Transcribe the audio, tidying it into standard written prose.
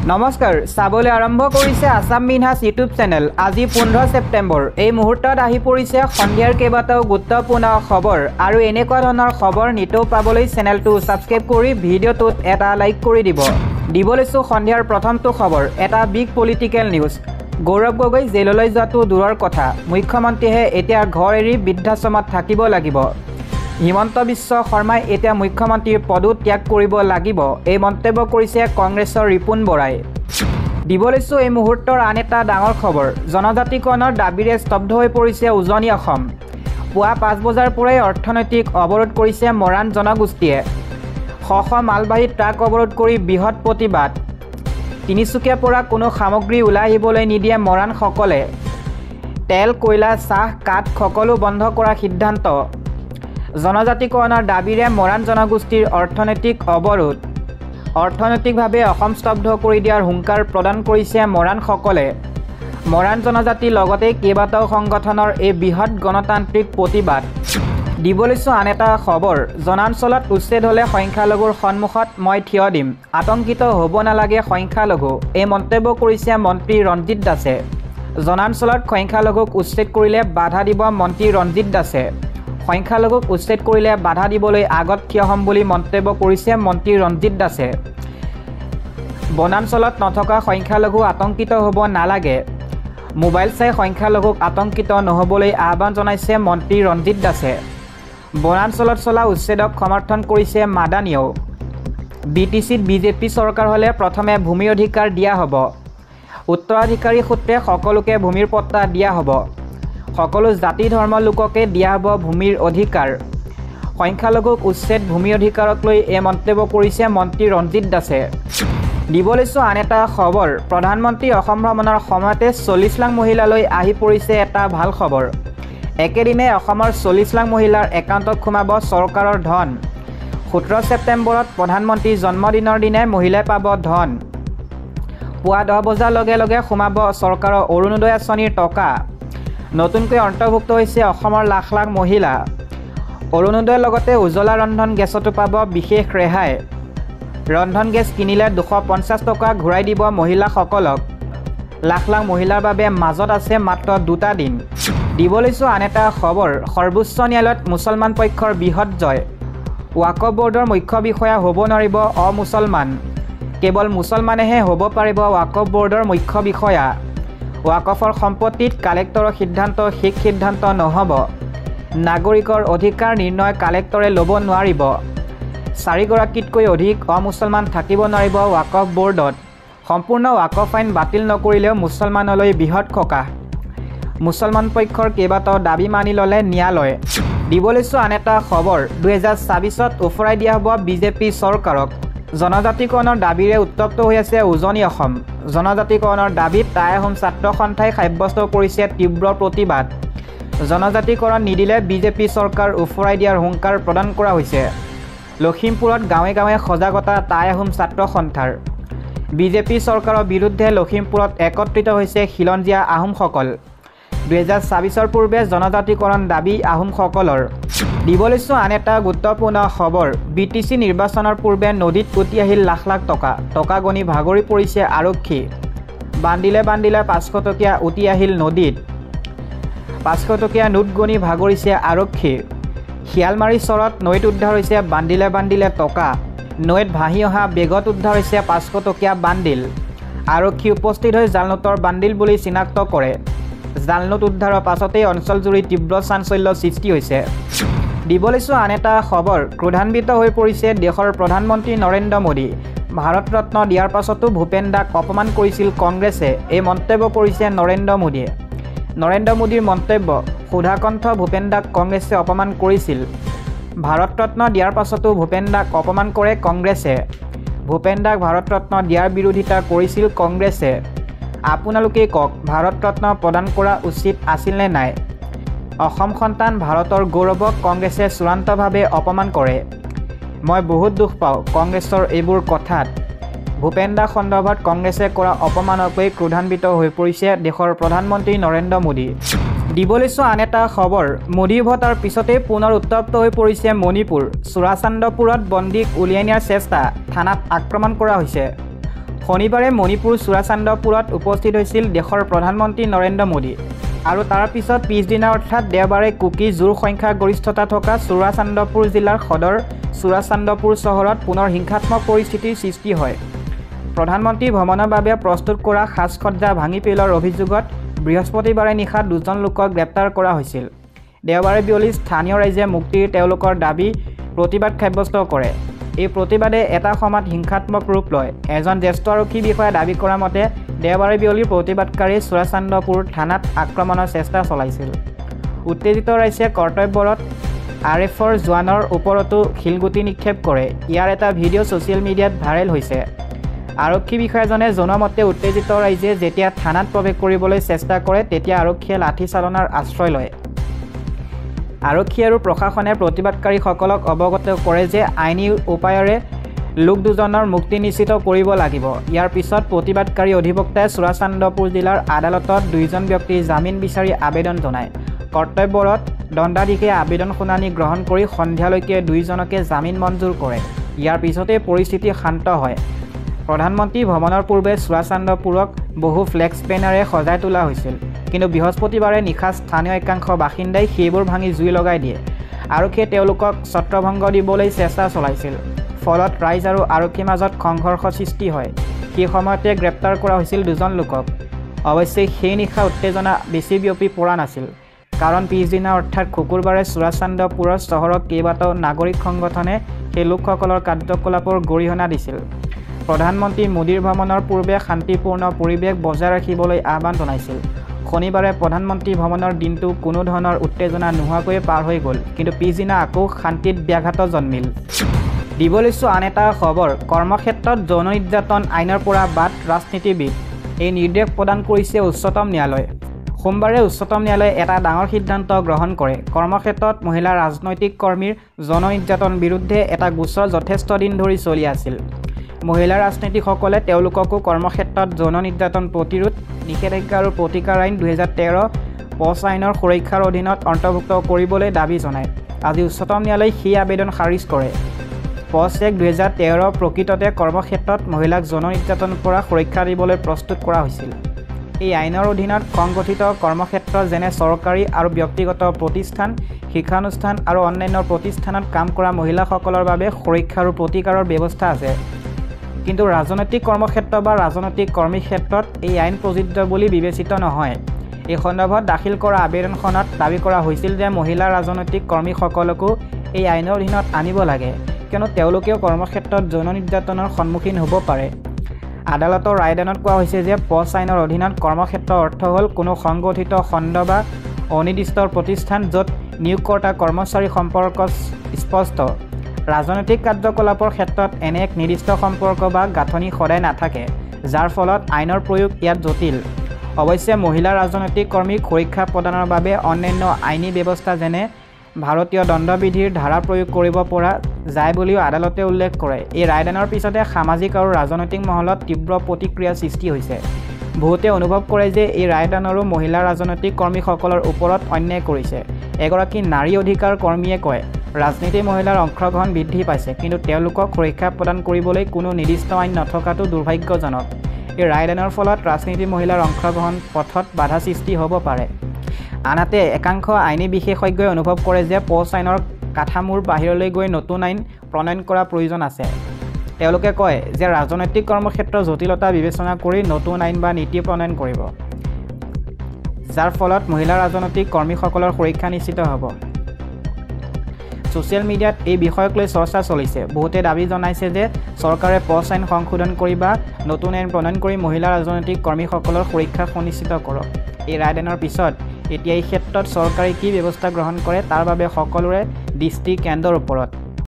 নমস্কাৰ চাবলৈ আৰম্ভ কৰিছে আসাম মিনহাজ ইউটিউব চেনেল। আজি 15 ছেপ্টেম্বৰ। এই মুহূৰ্তত আহি পৰিছে সন্ধিয়াৰ কেইবাটাও গুৰুত্বপূৰ্ণ খবৰ আৰু এনেকুৱা ধৰণৰ খবৰ নিতৌ পাবলৈ চেনেলটো ছাবস্ক্ৰাইব কৰি ভিডিঅ'টোত এটা লাইক কৰি দিব লৈছো সন্ধিয়াৰ প্ৰথমটো খবৰ। এটা big political news. Gaurav Gogoi জেললৈ যোৱাটো দূৰৰ কথা, মুখ্যমন্ত্ৰীয়ে এতিয়া ঘৰ এৰি বৃদ্ধাশ্ৰমত থাকিব লাগিব। হিমন্ত বিশ্ব শৰ্মাই এতিয়া মুখ্যমন্ত্ৰীৰ পদো ত্যাগ কৰিব লাগিব, এই মন্তব্য কৰিছে কংগ্ৰেছৰ ৰিপুণ বৰাই। দিব লৈছো এই মুহূৰ্তৰ আন এটা ডাঙৰ খবৰ। জনজাতিকৰণৰ দাবীৰে স্তব্ধ হৈ পৰিছে উজনি অসম। পুৱা 5 বজাৰ পৰাই অৰ্থনৈতিক অৱৰোধ কৰিছে মৰাণ জনগোষ্ঠীয়ে। শ মালবাহী ট্ৰাক অৱৰোধ কৰি বৃহৎ প্ৰতিবাদ। তিনিচুকীয়াৰ পৰা কোনো সামগ্ৰী ওলাই আহিবলৈ নিদিয়ে মৰাণসকলে। তেল, কয়লা, চাহ, কাঠ সকলো বন্ধ কৰাৰ সিদ্ধান্ত। জনজাতিকৰণৰ দাবীৰে মৰাণ জনগোষ্ঠীৰ অৰ্থনৈতিক অৱৰোধ। অৰ্থনৈতিকভাৱে অসম স্তব্ধ কৰি দিয়াৰ হুংকাৰ প্ৰদান কৰিছে মৰাণসকলে। মৰাণ জনজাতিৰ লগতে কেইবাটাও সংগঠনৰ এই বৃহৎ গণতান্ত্ৰিক প্ৰতিবাদ। দিব লৈছো আন এটা খবৰ। জনাঞ্চলত উচ্ছেদ হ'লে সংখ্যালঘুৰ সন্মুখত মই থিয় দিম, আতংকিত হ'ব নালাগে সংখ্যালঘু, এই মন্তব্য কৰিছে মন্ত্ৰী ৰঞ্জিত দাসে। জনাঞ্চলত সংখ্যালঘুক উচ্ছেদ কৰিলে বাধা দিব মন্ত্ৰী ৰঞ্জিত দাসে। সংখ্যালঘুক উচ্ছেদ কৰিলে বাধা দিবলৈ আগত থিয় হ'ম বুলি মন্তব্য কৰিছে মন্ত্ৰী ৰঞ্জিত দাসে। বনাঞ্চলত নথকা সংখ্যালঘু আতংকিত হ'ব নালাগে। মোবাইল চাই সংখ্যালঘুক আতংকিত নহ'বলৈ আহ্বান জনাইছে মন্ত্ৰী ৰঞ্জিত দাসে। বনাঞ্চলত চলা উচ্ছেদক সমৰ্থন কৰিছে মাদানীয়েও। BTCত বিজেপি চৰকাৰ হ'লে প্ৰথমে ভূমিৰ অধিকাৰ দিয়া হ'ব। উত্তৰাধিকাৰী সূত্ৰে সকলোকে ভূমিৰ পট্টা দিয়া হ'ব। সকলো জাতি ধৰ্মৰ লোককে দিয়া হ'ব ভূমিৰ অধিকাৰ। সংখ্যালঘুক উচ্ছেদ ভূমি অধিকাৰক লৈ এই মন্তব্য কৰিছে মন্ত্ৰী ৰঞ্জিত দাসে। দিব লৈছো আন এটা খবৰ। প্ৰধানমন্ত্ৰী অসম ভ্ৰমণৰ সময়তে 40 লাখ মহিলালৈ আহি পৰিছে এটা ভাল খবৰ। একেদিনে অসমৰ 40 লাখ মহিলাৰ একাউণ্টত সোমাব চৰকাৰৰ ধন। 17 ছেপ্টেম্বৰত প্ৰধানমন্ত্ৰীৰ জন্মদিনৰ দিনাই মহিলাই পাব ধন। পুৱা 10 বজাৰ লগে লগে সোমাব চৰকাৰৰ অৰুণোদয় আঁচনিৰ টকা। নতুনকৈ অন্তৰ্ভুক্ত হৈছে অসমৰ লাখ লাখ মহিলা। অৰুণোদয়ৰ লগতে উজ্জ্বলা ৰন্ধন গেছতো পাব বিশেষ ৰেহাই। ৰন্ধন গেছ কিনিলে 250 টকা ঘূৰাই দিব মহিলাসকলক। লাখ লাখ মহিলাৰ বাবে মাজত আছে মাত্ৰ 2টা দিন। দিব লৈছো আন এটা খবৰ। সৰ্বোচ্চ ন্যায়ালয়ত মুছলমান পক্ষৰ বৃহৎ জয়। ৱাকফ বৰ্ডৰ মুখ্য বিষয়া হ'ব নোৱাৰিব অমুছলমান। কেৱল মুছলমানেহে হ'ব পাৰিব ৱাকফ বৰ্ডৰ মুখ্য বিষয়া। ৱাকফৰ সম্পত্তিত কালেক্টৰৰ সিদ্ধান্ত শেষ সিদ্ধান্ত নহ'ব। নাগৰিকৰ অধিকাৰ নিৰ্ণয় কালেক্টৰে ল'ব নোৱাৰিব। 4গৰাকীতকৈ অধিক অমুছলমান থাকিব নোৱাৰিব ৱাকফ বৰ্ডত। সম্পূৰ্ণ ৱাকফ আইন বাতিল নকৰিলেও মুছলমানলৈ বৃহৎ সকাহ। মুছলমান পক্ষৰ কেইবাটাও দাবী মানি ল'লে ন্যায়ালয়। দিব লৈছো আন এটা খবৰ। 2024ত উফৰাই দিয়া হ'ব বিজেপি চৰকাৰক। জনজাতিকৰণৰ দাবীৰে উত্তপ্ত হৈ আছে উজনি অসম। জনজাতিকৰণৰ দাবীত টাই আহোম ছাত্ৰ সন্থাই সাব্যস্ত কৰিছে তীব্ৰ প্ৰতিবাদ। জনজাতিকৰণ নিদিলে বিজেপি চৰকাৰ উফৰাই দিয়াৰ হুংকাৰ প্ৰদান কৰা হৈছে। লখিমপুৰত গাঁৱে গাঁৱে সজাগতা টাই আহোম ছাত্ৰ সন্থাৰ। বিজেপি চৰকাৰৰ বিৰুদ্ধে লখিমপুৰত একত্ৰিত হৈছে খিলঞ্জীয়া আহোমসকল। 2024ৰ পূৰ্বে জনজাতিকৰণ দাবী আহোমসকলৰ। দিব লৈছো আন এটা গুৰুত্বপূৰ্ণ খবৰ। BTC নিৰ্বাচনৰ পূৰ্বে নদীত উটি আহিল লাখ লাখ টকা গণি ভাগৰি পৰিছে আৰক্ষী। বান্দিলে 500 টকীয়া উটি আহিল নদীত। 500 টকীয়া নোট গণি ভাগৰিছে আৰক্ষী। শিয়ালমাৰী চৰত নৈত উদ্ধাৰ হৈছে বান্দিলে টকা। নৈত ভাহি অহা বেগত উদ্ধাৰ হৈছে 500 টকীয়া বান্দিল। আৰক্ষী উপস্থিত হৈ জালনোটৰ বান্দিল বুলি চিনাক্ত কৰে। জালনোট উদ্ধাৰৰ পাছতেই অঞ্চলজুৰি তীব্ৰ চাঞ্চল্যৰ সৃষ্টি হৈছে। দিব লৈছো আন এটা খবৰ। ক্ৰোধান্বিত হৈ পৰিছে দেশৰ প্ৰধানমন্ত্ৰী নৰেন্দ্ৰ মোদী। ভাৰত ৰত্ন দিয়াৰ পাছতো ভূপেন দাক অপমান কৰিছিল কংগ্ৰেছে, এই মন্তব্য কৰিছে নৰেন্দ্ৰ মোদীয়ে। নৰেন্দ্ৰ মোদীৰ মন্তব্য। সুধাকণ্ঠ ভূপেন দাক কংগ্ৰেছে অপমান কৰিছিল। ভাৰত ৰত্ন দিয়াৰ পাছতো ভূপেন দাক অপমান কৰে কংগ্ৰেছে। ভূপেন দাক ভাৰত ৰত্ন দিয়াৰ বিৰোধিতা কৰিছিল কংগ্ৰেছে। আপোনালোকেই কওক, ভাৰত ৰত্ন প্ৰদান কৰা উচিত আছিল নে নাই? অসম সন্তান ভাৰতৰ গৌৰৱক কংগ্ৰেছে চূড়ান্তভাৱে অপমান কৰে। মই বহুত দুখ পাওঁ কংগ্ৰেছৰ এইবোৰ কথাত। ভূপেন দাস সন্দৰ্ভত কংগ্ৰেছে কৰা অপমানক লৈ ক্ৰোধান্বিত হৈ পৰিছে দেশৰ প্ৰধানমন্ত্ৰী নৰেন্দ্ৰ মোদী। দিব লৈছো আন এটা খবৰ। মোদী ভোটৰ পিছতে পুনৰ উত্তপ্ত হৈ পৰিছে মণিপুৰ। চুৰাচান্দপুৰত বন্দীক উলিয়াই নিয়াৰ চেষ্টা, থানাত আক্ৰমণ কৰা হৈছে। শনিবাৰে মণিপুৰ চুৰাচান্দপুৰত উপস্থিত হৈছিল দেশৰ প্ৰধানমন্ত্ৰী নৰেন্দ্ৰ মোদী আৰু তাৰ পিছত পিছদিনা অৰ্থাৎ দেওবাৰে কুকি জোৰ সংখ্যা গৰিষ্ঠতা থকা চুৰাচান্দপুৰ জিলাৰ সদৰ চুৰাচান্দপুৰ চহৰত পুনৰ হিংসাত্মক পৰিস্থিতিৰ সৃষ্টি হয়। প্ৰধানমন্ত্ৰী ভ্ৰমণৰ বাবে প্ৰস্তুত কৰা সাজ-সজ্জা ভাঙি পেলোৱাৰ অভিযোগত বৃহস্পতিবাৰে নিশা 2জন লোকক গ্ৰেপ্তাৰ কৰা হৈছিল। দেওবাৰে বিয়লি স্থানীয় ৰাইজে মুক্তিৰ তেওঁলোকৰ দাবী প্ৰতিবাদ সাব্যস্ত কৰে। এই প্ৰতিবাদে এটা সময়ত হিংসাত্মক ৰূপ লয়। এজন জ্যেষ্ঠ আৰক্ষী বিষয়াই দাবী কৰা মতে দেওবাৰে বিয়লি প্ৰতিবাদকাৰী চুৰাচান্দপুৰ থানাত আক্ৰমণৰ চেষ্টা চলাইছিল। উত্তেজিত ৰাইজে কৰ্তব্যৰত RFৰ জোৱানৰ ওপৰতো শিলগুটি নিক্ষেপ কৰে। ইয়াৰ এটা ভিডিঅ' ছ'চিয়েল মিডিয়াত ভাইৰেল হৈছে। আৰক্ষী বিষয়াজনে জনোৱা মতে উত্তেজিত ৰাইজে যেতিয়া থানাত প্ৰৱেশ কৰিবলৈ চেষ্টা কৰে তেতিয়া আৰক্ষীয়ে লাঠি চালনাৰ আশ্ৰয় লয়। আৰক্ষী আৰু প্ৰশাসনে প্ৰতিবাদকাৰীসকলক অৱগত কৰে যে আইনী উপায়েৰে লোক 2জনৰ মুক্তি নিশ্চিত কৰিব লাগিব। ইয়াৰ পিছত প্ৰতিবাদকাৰী অধিবক্তাই চুৰাচান্দপুৰ জিলাৰ আদালতত 2জন ব্যক্তিৰ জামিন বিচাৰি আবেদন জনায়। কৰ্তব্যৰত দণ্ডাধীশে আবেদন শুনানি গ্ৰহণ কৰি সন্ধিয়ালৈকে 2জনকে জামিন মঞ্জুৰ কৰে। ইয়াৰ পিছতে পৰিস্থিতি শান্ত হয়। প্ৰধানমন্ত্ৰী ভ্ৰমণৰ পূৰ্বে চুৰাচান্দপুৰক বহু ফ্লেক্স বেনাৰে সজাই তোলা হৈছিল, কিন্তু বৃহস্পতিবাৰে নিশা স্থানীয় একাংশ বাসিন্দাই সেইবোৰ ভাঙি জুই লগাই দিয়ে। আৰক্ষীয়ে তেওঁলোকক ছত্ৰভংগ দিবলৈ চেষ্টা চলাইছিল, ফলত ৰাইজ আৰু আৰক্ষীৰ মাজত সংঘৰ্ষ সৃষ্টি হয়। সেই সময়তে গ্ৰেপ্তাৰ কৰা হৈছিল 2জন লোকক। অৱশ্যে সেই নিশা উত্তেজনা বেছি বিয়পি পৰা নাছিল, কাৰণ পিছদিনা অৰ্থাৎ শুকুৰবাৰে চুৰাচান্দপুৰৰ চহৰত কেইবাটাও নাগৰিক সংগঠনে সেই লোকসকলৰ কাৰ্যকলাপৰ গৰিহণা দিছিল। প্ৰধানমন্ত্ৰী মোদীৰ ভ্ৰমণৰ পূৰ্বে শান্তিপূৰ্ণ পৰিৱেশ বজাই ৰাখিবলৈ আহ্বান জনাইছিল। শনিবাৰে প্ৰধানমন্ত্ৰী ভ্ৰমণৰ দিনটো কোনো ধৰণৰ উত্তেজনা নোহোৱাকৈ পাৰ হৈ গ'ল, কিন্তু পিছদিনা আকৌ শান্তিত ব্যাঘাত জন্মিল। দিব লৈছোঁ আন এটা খবৰ। কৰ্মক্ষেত্ৰত যৌন নিৰ্যাতন আইনৰ পৰা বাদ ৰাজনীতিবিদ, এই নিৰ্দেশ প্ৰদান কৰিছে উচ্চতম ন্যায়ালয়। সোমবাৰে উচ্চতম ন্যায়ালয়ে এটা ডাঙৰ সিদ্ধান্ত গ্ৰহণ কৰে। কৰ্মক্ষেত্ৰত মহিলা ৰাজনৈতিক কৰ্মীৰ যৌন নিৰ্যাতন বিৰুদ্ধে এটা গোচৰ যথেষ্ট দিন ধৰি চলি আছিল। মহিলা ৰাজনীতিকসকলে তেওঁলোককো কৰ্মক্ষেত্ৰত যৌন নিৰ্যাতন প্ৰতিৰোধ নিষেধাজ্ঞা আৰু প্ৰতিকাৰ আইন 2013 পচ আইনৰ সুৰক্ষাৰ অধীনত অন্তৰ্ভুক্ত কৰিবলৈ দাবী জনায়। আজি উচ্চতম ন্যায়ালয়ে সেই আবেদন খাৰিজ কৰে। পচ এক্ট 2013 প্ৰকৃততে কৰ্মক্ষেত্ৰত মহিলাক যৌন নিৰ্যাতনৰ পৰা সুৰক্ষা দিবলৈ প্ৰস্তুত কৰা হৈছিল। এই আইনৰ অধীনত সংগঠিত কৰ্মক্ষেত্ৰ যেনে চৰকাৰী আৰু ব্যক্তিগত প্ৰতিষ্ঠান, শিক্ষানুষ্ঠান আৰু অন্যান্য প্ৰতিষ্ঠানত কাম কৰা মহিলাসকলৰ বাবে সুৰক্ষা আৰু প্ৰতিকাৰৰ ব্যৱস্থা আছে। কিন্তু ৰাজনৈতিক কৰ্মক্ষেত্ৰ বা ৰাজনৈতিক কৰ্মীৰ ক্ষেত্ৰত এই আইন প্ৰযোজ্য বুলি বিবেচিত নহয়। এই সন্দৰ্ভত দাখিল কৰা আবেদনখনত দাবী কৰা হৈছিল যে মহিলা ৰাজনৈতিক কৰ্মীসকলকো এই আইনৰ অধীনত আনিব লাগে, কিয়নো তেওঁলোকেও কৰ্মক্ষেত্ৰত যৌন নিৰ্যাতনৰ সন্মুখীন হ'ব পাৰে। আদালতৰ ৰায়দানত কোৱা হৈছে যে পচ আইনৰ অধীনত কৰ্মক্ষেত্ৰৰ অৰ্থ হ'ল কোনো সংগঠিত খণ্ড বা অনিৰ্দিষ্ট প্ৰতিষ্ঠান য'ত নিয়োগকৰ্তা কৰ্মচাৰী সম্পৰ্ক স্পষ্ট। ৰাজনৈতিক কাৰ্যকলাপৰ ক্ষেত্ৰত এনে এক নিৰ্দিষ্ট সম্পৰ্ক বা গাঁথনি সদায় নাথাকে, যাৰ ফলত আইনৰ প্ৰয়োগ ইয়াত জটিল। অৱশ্যে মহিলা ৰাজনৈতিক কৰ্মীক সুৰক্ষা প্ৰদানৰ বাবে অন্যান্য আইনী ব্যৱস্থা যেনে ভাৰতীয় দণ্ডবিধিৰ ধাৰা প্ৰয়োগ কৰিব পৰা যায় বুলিও আদালতে উল্লেখ কৰে। এই ৰায়দানৰ পিছতে সামাজিক আৰু ৰাজনৈতিক মহলত তীব্ৰ প্ৰতিক্ৰিয়াৰ সৃষ্টি হৈছে। বহুতে অনুভৱ কৰে যে এই ৰায়দানৰো মহিলা ৰাজনৈতিক কৰ্মীসকলৰ ওপৰত অন্যায় কৰিছে। এগৰাকী নাৰী অধিকাৰ কৰ্মীয়ে কয়, ৰাজনীতিৰ মহিলাৰ অংশগ্ৰহণ বৃদ্ধি পাইছে, কিন্তু তেওঁলোকক সুৰক্ষা প্ৰদান কৰিবলৈ কোনো নিৰ্দিষ্ট আইন নথকাটো দুৰ্ভাগ্যজনক। এই ৰায়দানৰ ফলত ৰাজনীতিৰ মহিলাৰ অংশগ্ৰহণ পথত বাধা সৃষ্টি হ'ব পাৰে। আনহাতে একাংশ আইনী বিশেষজ্ঞই অনুভৱ কৰে যে পচ আইনৰ কাঠামোৰ বাহিৰলৈ গৈ নতুন আইন প্ৰণয়ন কৰাৰ প্ৰয়োজন আছে। তেওঁলোকে কয় যে ৰাজনৈতিক কৰ্মক্ষেত্ৰৰ জটিলতা বিবেচনা কৰি নতুন আইন বা নীতি প্ৰণয়ন কৰিব, যাৰ ফলত মহিলা ৰাজনৈতিক কৰ্মীসকলৰ সুৰক্ষা নিশ্চিত হ'ব। ছ'চিয়েল মিডিয়াত এই বিষয়ক লৈ চৰ্চা চলিছে। বহুতে দাবী জনাইছে যে চৰকাৰে পচ আইন সংশোধন কৰি বা নতুন আইন প্ৰণয়ন কৰি মহিলা ৰাজনৈতিক কৰ্মীসকলৰ সুৰক্ষা সুনিশ্চিত কৰক। এই ৰায়দানৰ পিছত এতিয়া এই ক্ষেত্ৰত চৰকাৰে কি ব্যৱস্থা গ্ৰহণ কৰে তাৰ বাবে সকলোৰে দৃষ্টি কেন্দ্ৰৰ ওপৰত।